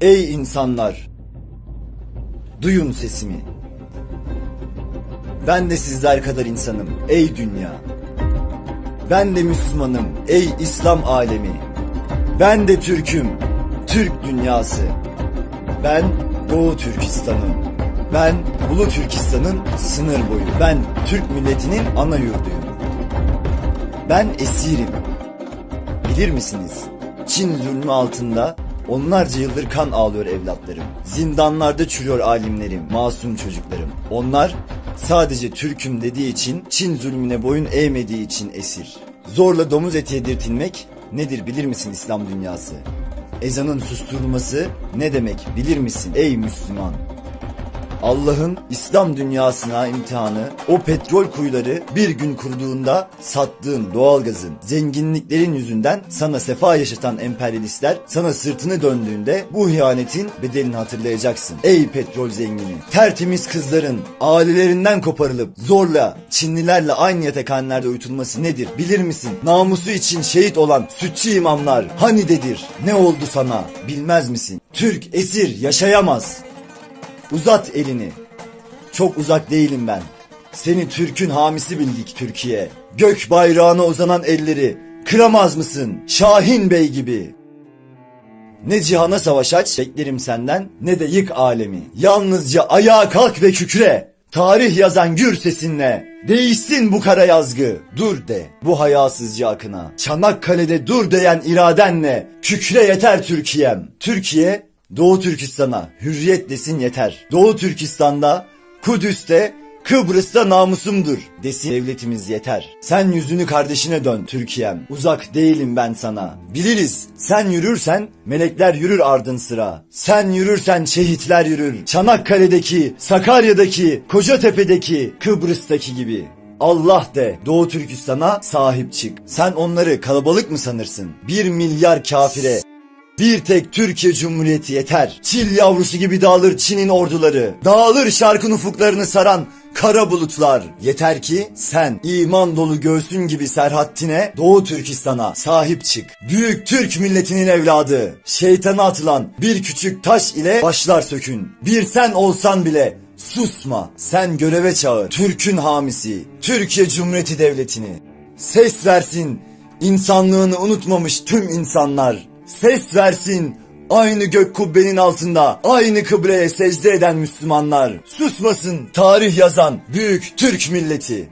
Ey insanlar! Duyun sesimi. Ben de sizler kadar insanım ey dünya. Ben de Müslümanım ey İslam alemi. Ben de Türk'üm, Türk dünyası. Ben Doğu Türkistan'ım. Ben Ulu Türkistan'ın sınır boyu. Ben Türk milletinin ana yurduyum. Ben esirim. Bilir misiniz? Çin zulmü altında onlarca yıldır kan ağlıyor evlatlarım. Zindanlarda çürüyor alimlerim, masum çocuklarım. Onlar sadece Türk'üm dediği için, Çin zulmüne boyun eğmediği için esir. Zorla domuz eti yedirtilmek nedir bilir misin İslam dünyası? Ezanın susturulması ne demek bilir misin ey Müslüman? Allah'ın İslam dünyasına imtihanı o petrol kuyuları bir gün kuruduğunda sattığın doğalgazın, zenginliklerin yüzünden sana sefa yaşatan emperyalistler sana sırtını döndüğünde bu ihanetin bedelini hatırlayacaksın. Ey petrol zengini, tertemiz kızların ailelerinden koparılıp zorla Çinlilerle aynı yatakhanelerde uyutulması nedir bilir misin? Namusu için şehit olan sütçü imamlar hanidedir? Ne oldu sana bilmez misin? Türk esir yaşayamaz. Uzat elini. Çok uzak değilim ben. Seni Türk'ün hamisi bildik Türkiye. Gök bayrağına uzanan elleri kıramaz mısın Şahin Bey gibi? Ne cihana savaş aç beklerim senden, ne de yık alemi. Yalnızca ayağa kalk ve kükre. Tarih yazan gür sesinle. Değişsin bu kara yazgı. Dur de bu hayasızca akına. Çanakkale'de dur diyen iradenle. Kükre yeter Türkiye'm. Türkiye Doğu Türkistan'a hürriyet desin yeter. Doğu Türkistan'da, Kudüs'te, Kıbrıs'ta namusumdur desin devletimiz yeter. Sen yüzünü kardeşine dön Türkiye'm. Uzak değilim ben sana. Biliriz sen yürürsen melekler yürür ardın sıra. Sen yürürsen şehitler yürür. Çanakkale'deki, Sakarya'daki, Kocatepe'deki, Kıbrıs'taki gibi. Allah de Doğu Türkistan'a sahip çık. Sen onları kalabalık mı sanırsın? 1 milyar kafire bir tek Türkiye Cumhuriyeti yeter. Çil yavrusu gibi dağılır Çin'in orduları. Dağılır şarkın ufuklarını saran kara bulutlar. Yeter ki sen iman dolu göğsün gibi Serhaddin'e Doğu Türkistan'a sahip çık. Büyük Türk milletinin evladı. Şeytana atılan bir küçük taş ile başlar sökün. Bir sen olsan bile susma. Sen göreve çağır. Türk'ün hamisi, Türkiye Cumhuriyeti Devleti'ni. Ses versin insanlığını unutmamış tüm insanlar. Ses versin aynı gök kubbenin altında aynı kıbleye secde eden Müslümanlar. Susmasın tarih yazan büyük Türk milleti.